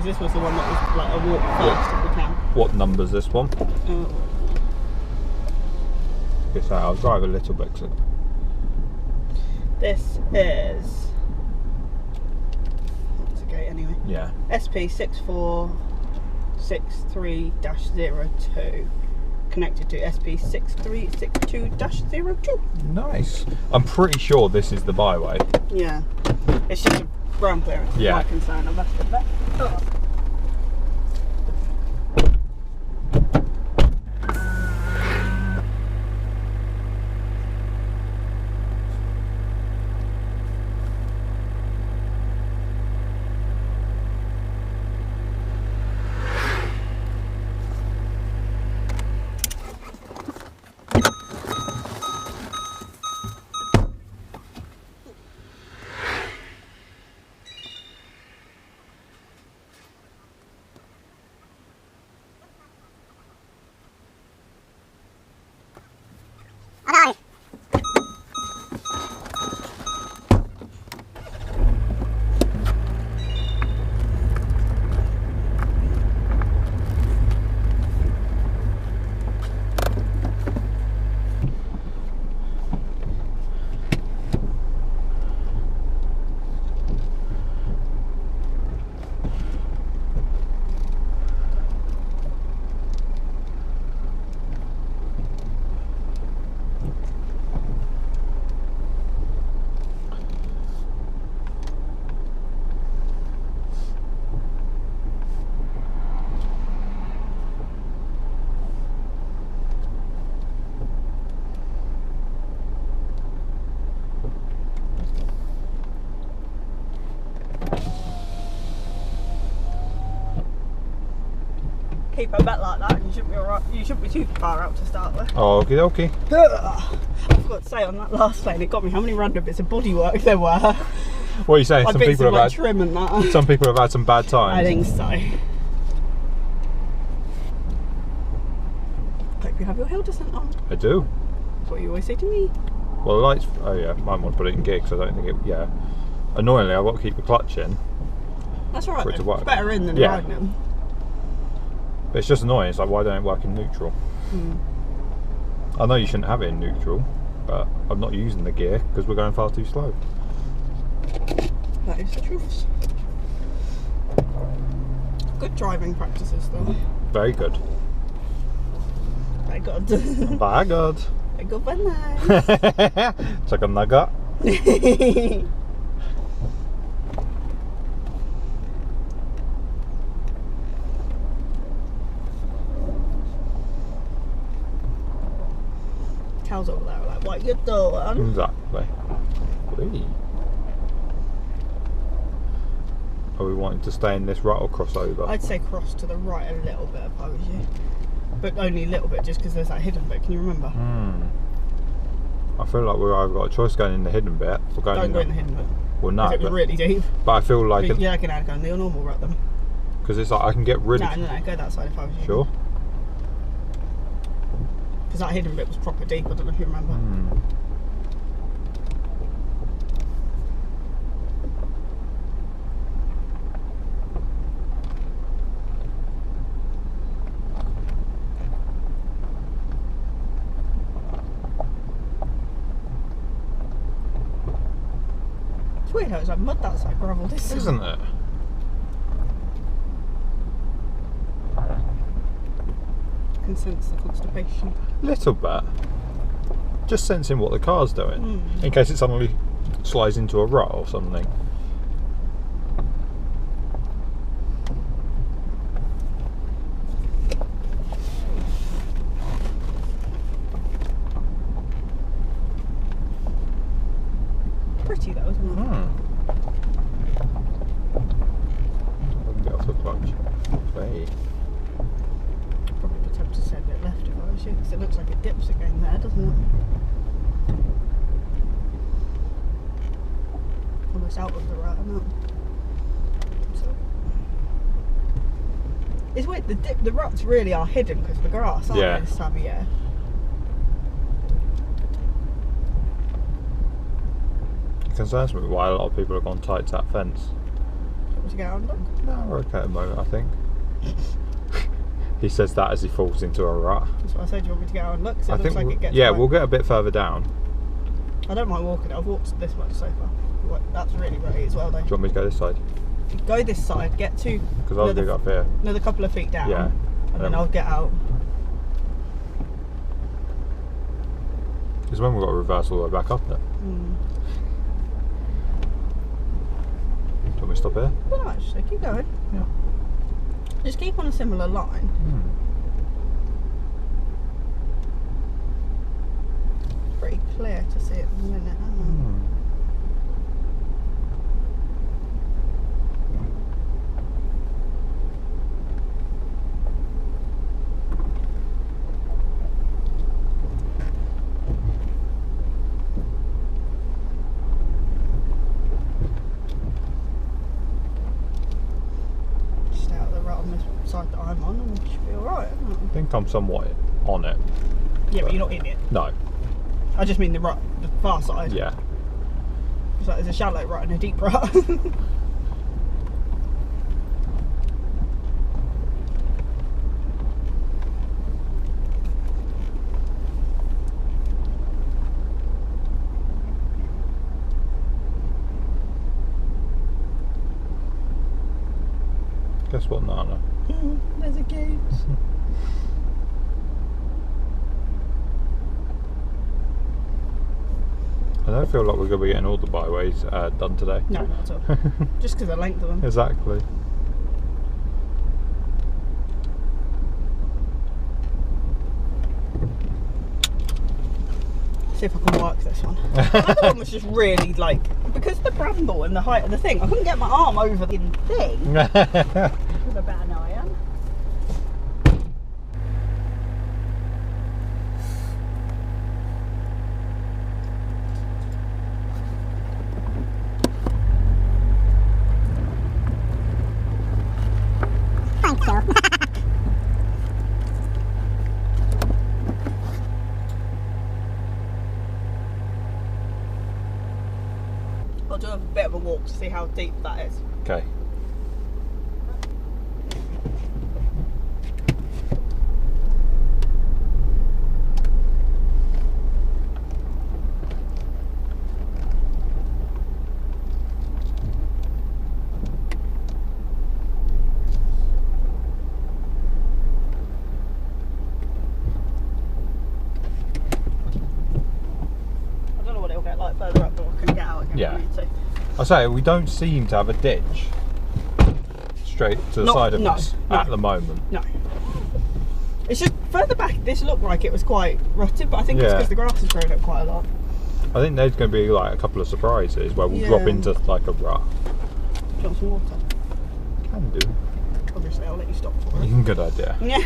because this was the one that was like a walk first if we can. What number's this one? Guess I'll drive a little bit. This is. What's the gate anyway? Yeah. SP6463-02. Connected to SP6362-02. Nice. I'm pretty sure this is the byway. Yeah. It's just a ground clearance. Yeah. My concern. I must admit. Oh. Keep a bit like that, and you shouldn't be alright. You shouldn't be too far out to start with. Oh, okie dokie. I forgot to say on that last lane, it got me how many random bits of bodywork there were. What are you saying? Like Some people have had trim and that. Some people have had some bad times. I think so. Hope you have your hill descent on. I do. That's what you always say to me. Well, the lights. Oh yeah, I might want to put it in gear because I don't think it. Yeah. Annoyingly, I've got to keep the clutch in. That's alright. For it to It's work. better in than Yeah. riding them. But it's just annoying. It's like, why don't it work in neutral? I know you shouldn't have it in neutral, but I'm not using the gear because we're going far too slow. That is the truth. Good driving practices though. Very good. Very good. Very good. Very good, very nice. Chicken nugget. Cows over there are like, what you doing? Exactly. Whee. Are we wanting to stay in this rut or cross over? I'd say cross to the right a little bit if I was you. But only a little bit just because there's that hidden bit, can you remember? I feel like we've either got a choice going in the hidden bit or going Don't go in the hidden bit. Well, no, Because it was really deep. but I feel like But yeah, I can add go in the normal rut then. because it's like I can get really No, go that side if I was you. sure. Because that hidden bit was proper deep, I don't know if you remember. It's weird how it's like mud that side, gravel this side. Isn't it? I can sense the constipation. Little bit. Just sensing what the car's doing. In case it suddenly slides into a rut or something. Pretty though, isn't it? I can get off the clutch. Hey. Probably would have to say a bit left if I was you, because it looks like it dips again there, doesn't it? Almost out of the rut, isn't it? So, it's weird, the ruts really are hidden because of the grass, aren't Yeah. they, this time of year? It concerns me why a lot of people have gone tight to that fence. want me to get out and look? No, we're okay at the moment, I think. He says that as he falls into a rut. That's what I said. Do you want me to get out and look? 'Cause it I looks think like it gets. yeah, quite... we'll get a bit further down. I don't mind walking. I've walked this much so far. That's really great as well, though. Do you want me to go this side? Go this side. Get to. Because I'll dig up here. Another couple of feet down. Yeah. And then I'll get out. Because when we've got to reverse all the way back up there. Mm. Do you want me to stop here? No, actually, keep going. Yeah. Just keep on a similar line. It's pretty clear to see at the minute, isn't it? Side that I'm on, and it should be alright, isn't it? I think I'm somewhat on it. Yeah, but you're not in it. No. I just mean the far side. Yeah. It's like there's a shallow rut and a deep rut. Guess what, Nana? There's a gate. I don't feel like we're going to be getting all the byways done today. No, not at all. Just because of the length of them. Exactly. See if I can work this one. The other one was just really like, because of the bramble and the height of the thing, I couldn't get my arm over the thing. With a bad iron. Thank you. I'll do a bit of a walk to see how deep that is. Okay. I don't know what it'll get like further up, but I can get out again. Yeah. If I need to. I say we don't seem to have a ditch straight to the side of us at the moment. No. It's just further back. This looked like it was quite rutted, but I think it's because the grass has grown up quite a lot. I think there's going to be like a couple of surprises where we'll drop into like a rut. Do you want some water? Can do. Obviously, I'll let you stop for it. Good idea. Yeah.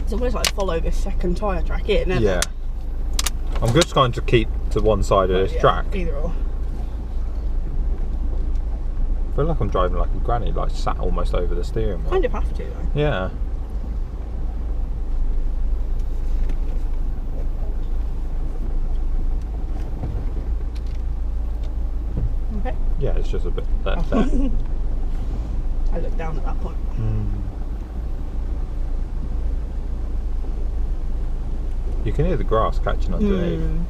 It's almost like follow this second tyre track in, isn't it? I'm just going to keep to one side of this track. Either or. I feel like I'm driving like a granny, like sat almost over the steering wheel. Kind of have to though. Yeah. Okay. Yeah, it's just a bit there. I looked down at that point. You can hear the grass catching underneath. You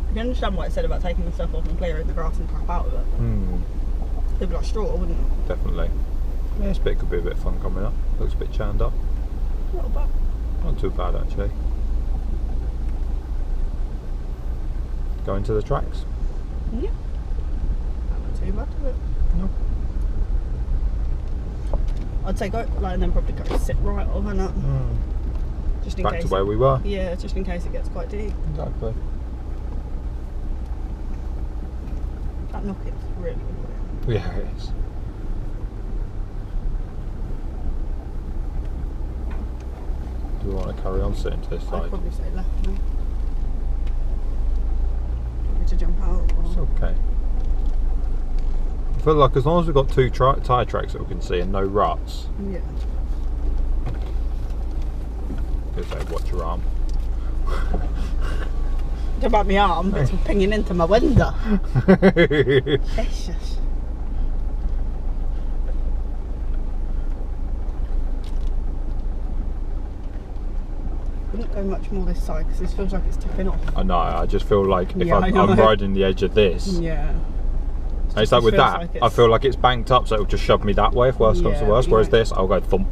can understand what I said about taking the stuff off and clearing the grass and crap out of it. It'd be like straw, wouldn't it? Definitely. Yeah, this bit could be a bit fun coming up. Looks a bit churned up. A little bit. Not too bad actually. Going to the tracks. Yeah. Not too bad, is it? No. I'd say go like and then probably go sit right off and up. Just in Back case. to where we were. Yeah, just in case it gets quite deep. Exactly. That knocking's really annoying. Yeah, it is. Do we want to carry on sitting to this I'd side? probably say left now. Want me to jump out? Or... It's okay. feel like as long as we've got two tyre tracks that we can see and no ruts. Yeah. Just say, watch your arm. What about my arm? It's pinging into my window. Precious. Wouldn't go much more this side because this feels like it's tipping off. I know, I just feel like if Yeah, I'm riding the edge of this. Yeah. And it's like with that, like I feel like it's banked up, so it'll just shove me that way if worse comes to worse. Whereas this, I'll go thump.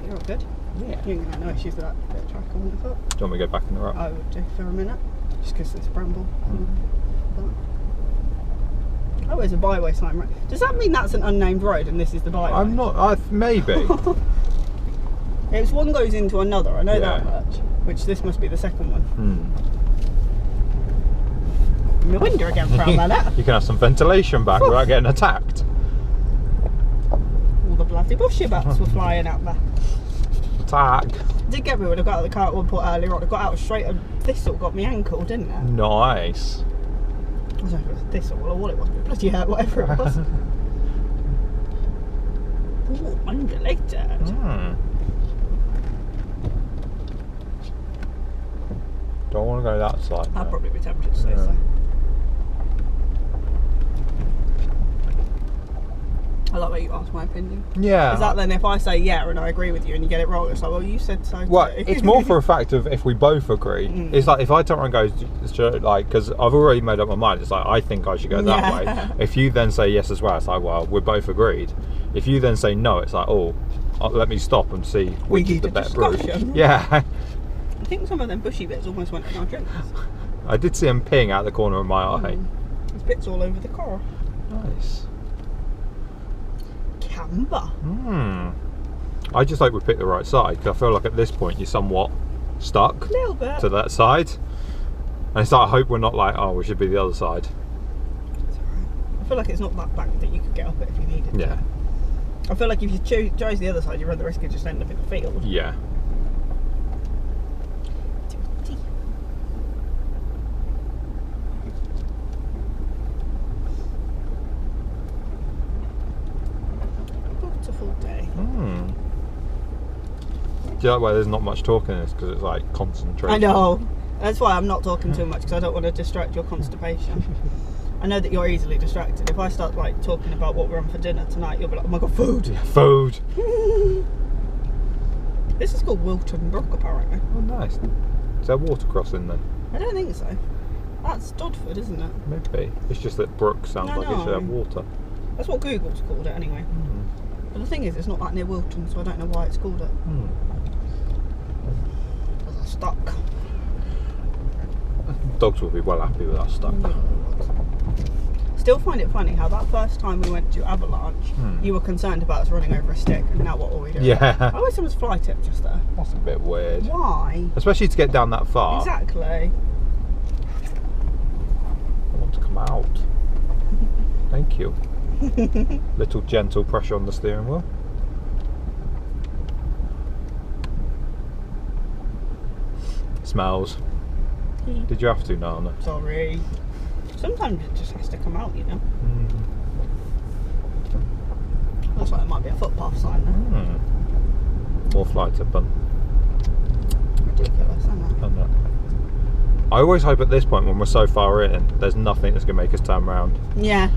You're all good? Yeah. You ain't got no issues with that bit of track, I wouldn't have thought. Do you want me to go back in the rut? I would do for a minute, just because it's bramble. Oh, there's a byway sign, right? Does that mean that's an unnamed road and this is the byway? I'm not, maybe. It's one goes into another, I know that much. Which this must be the second one. My window again for a minute. You can have some ventilation back without getting attacked. All the bloody bushy butts were flying out there. Attack. Did get me when I got out of the car at one point earlier on. I got out straight and thistle got me ankle, didn't it? Nice. I don't know if it was thistle or what it was, but bloody hurt, whatever it was. Ooh, undulated. Don't want to go that side. I'd probably be tempted to say so. I like that you asked my opinion. Yeah. Is that then if I say yeah and I agree with you and you get it wrong, it's like, well, you said so. Well, too. it's more for a fact of if we both agree. It's like if I turn around and go, like, because I've already made up my mind. It's like I think I should go that way. If you then say yes as well, it's like, well, we're both agreed. If you then say no, it's like, oh, let me stop and see which is the better route. Yeah. I think some of them bushy bits almost went in our drinks. I did see them peeing out the corner of my eye. There's bits all over the car. Nice. Camber. I just like we picked the right side because I feel like at this point you're somewhat stuck A little bit. to that side. And it's like, I hope we're not like, oh, we should be the other side. It's alright. I feel like it's not that back that you could get up it if you needed to. Yeah. I feel like if you chose the other side, you run the risk of just ending up in the field. Yeah. Beautiful day. Do you like why there's not much talking in this? Because it's like concentration. I know. That's why I'm not talking too much, because I don't want to distract your constipation. I know that you're easily distracted. If I start like talking about what we're on for dinner tonight, you'll be like, oh my god, food! Yeah, food! This is called Wilton Brook, apparently. Oh, nice. Is there water crossing then? I don't think so. That's Dodford, isn't it? Maybe. It's just that brook sounds like it should have water. That's what Google's called it anyway. But the thing is, it's not that near Wilton, so I don't know why it's called it. Because I'm stuck. Dogs will be well happy with us stuck. Still find it funny how that first time we went to Avalanche, you were concerned about us running over a stick, and now what are we doing? Yeah. I wish there was fly tip just there. That's a bit weird. Why? Especially to get down that far. Exactly. I want to come out. Thank you. Little gentle pressure on the steering wheel. Smells. Did you have to, Nana? Sorry. Sometimes it just has to come out, you know. Looks like there might be a footpath sign there. More flight tip bun. Ridiculous, isn't it? And that. I always hope at this point when we're so far in, there's nothing that's going to make us turn round. Yeah.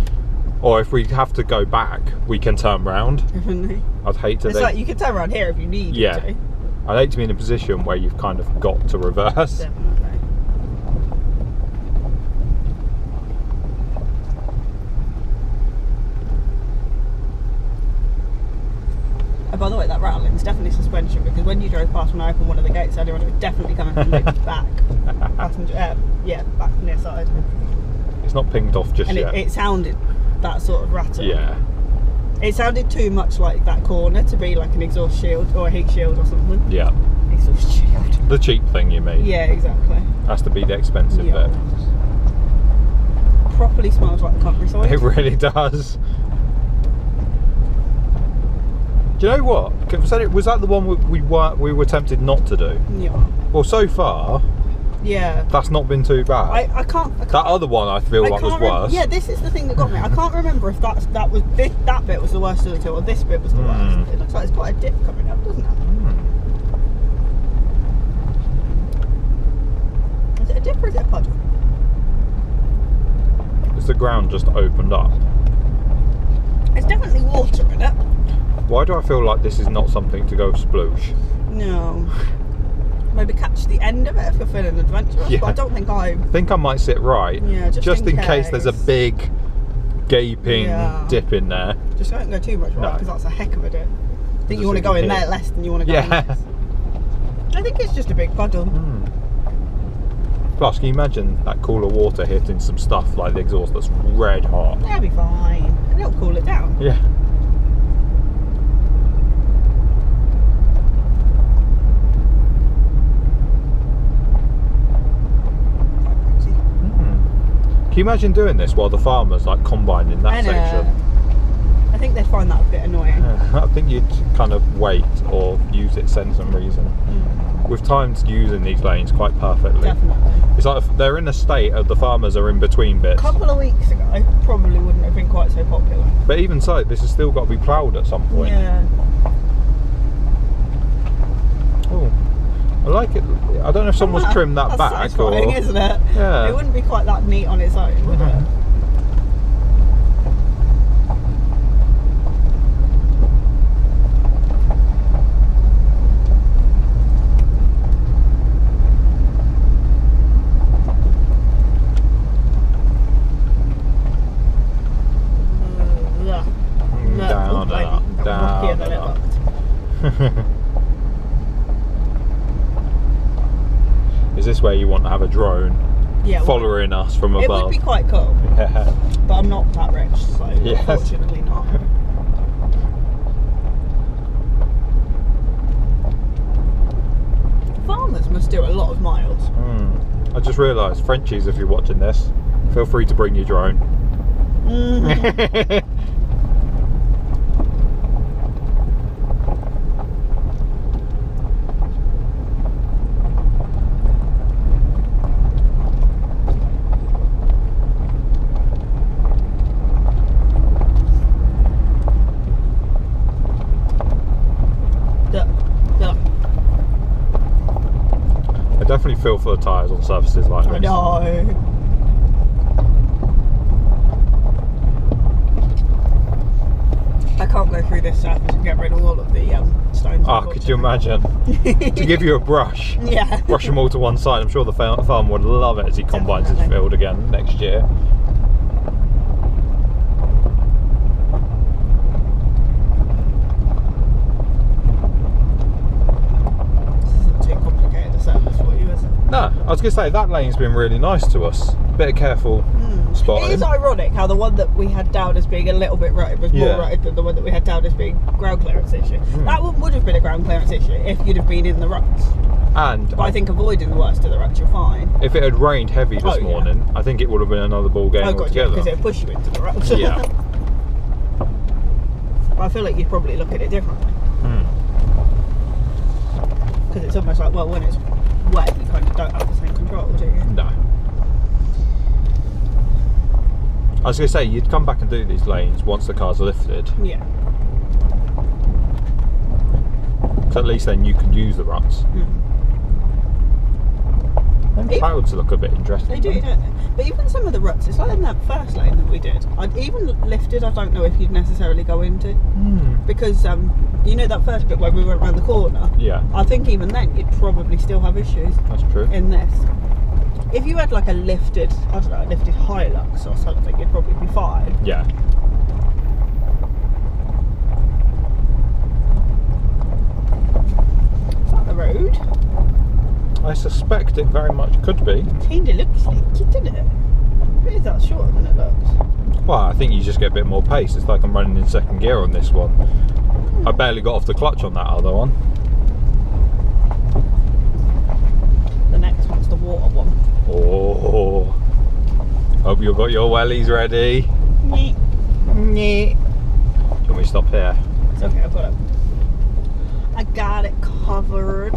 Or if we have to go back, we can turn round. Definitely. I'd hate to. It's like you could turn around here if you need to. I'd hate to be in a position where you've kind of got to reverse. Definitely. Oh, by the way, that rattling is definitely suspension, because when you drove past when I opened one of the gates earlier on, it was definitely coming from the back passenger, back near side. It's not pinged off just yet. And it sounded that sort of rattle. Yeah. It sounded too much like that corner to be like an exhaust shield or a heat shield or something. Yeah. Exhaust shield. The cheap thing, you mean? Yeah, exactly. Has to be the expensive bit. Properly smells like the countryside. It really does. Do you know what? Was that the one we were tempted not to do? Yeah. Well, so far, Yeah. That's not been too bad. I can't. That other one I feel like was worse. Yeah, this is the thing that got me. I can't remember if that bit was the worst of the two, or this bit was the worst. It looks like it's quite a dip coming up, doesn't it? Is it a dip or is it a puddle? Is the ground just opened up? It's definitely water in it. Why do I feel like this is not something to go sploosh? No. Maybe catch the end of it if you're feeling adventurous, Yeah. but I don't think I think I might sit right. Yeah, just in case there's a big gaping dip in there. Just don't go too much right, because that's a heck of a dip. I think you want to go in there less than you want to go in this. I think it's just a big puddle. Plus, can you imagine that cooler water hitting some stuff like the exhaust that's red hot? That'll be fine. And it'll cool it down. Yeah. Can you imagine doing this while the farmers like combining that section? I think they'd find that a bit annoying. I think you'd kind of wait or use it for some reason. We've timed using these lanes quite perfectly. Definitely. It's like they're in a state of the farmers are in between bits. A couple of weeks ago, it probably wouldn't have been quite so popular. But even so, this has still got to be ploughed at some point. Yeah. Oh, I like it. I don't know if someone's trimmed that back satisfying, isn't it? Yeah. It wouldn't be quite that neat on its own, would it? Down. Is this where you want to have a drone following us from above? It would be quite cool. Yeah. But I'm not that rich, so unfortunately not. Farmers must do a lot of miles. I just realised, Frenchies, if you're watching this, feel free to bring your drone. I definitely feel for the tyres on surfaces like this. I know. I can't go through this surface and get rid of all of the stones. Ah, could you imagine? To give you a brush, brush them all to one side. I'm sure the farmer would love it as he combines his field again next year. No, I was going to say, that lane's been really nice to us. Bit of careful spotting. It is ironic how the one that we had down as being a little bit rutted was more rutted than the one that we had down as being ground clearance issue. That one would have been a ground clearance issue if you'd have been in the ruts. But I think avoiding the worst of the ruts, you're fine. If it had rained heavy this morning, I think it would have been another ball game altogether. Because it would push you into the ruts. Yeah. But I feel like you'd probably look at it differently. Because it's almost like, well, when it's wet, you kind of don't have the same control, do you? No. I was going to say, you'd come back and do these lanes once the car's lifted. Yeah. So at least then you can use the ruts. And clouds look a bit interesting. They do, don't they? But even some of the ruts, it's like in that first lane that we did. Even lifted, I don't know if you'd necessarily go into. Because, you know that first bit where we went around the corner? Yeah. I think even then you'd probably still have issues. That's true. In this. If you had like a lifted, I don't know, a lifted Hilux or something, you'd probably be fine. Yeah. Is that the road? I suspect it very much could be. Kinda looks like it, didn't it? It is that shorter than it looks. Well, I think you just get a bit more pace. It's like I'm running in second gear on this one. I barely got off the clutch on that other one. The next one's the water one. Oh, hope you've got your wellies ready. Nyeh. Nyeh. Can we stop here? It's okay, I've got it. I got it covered.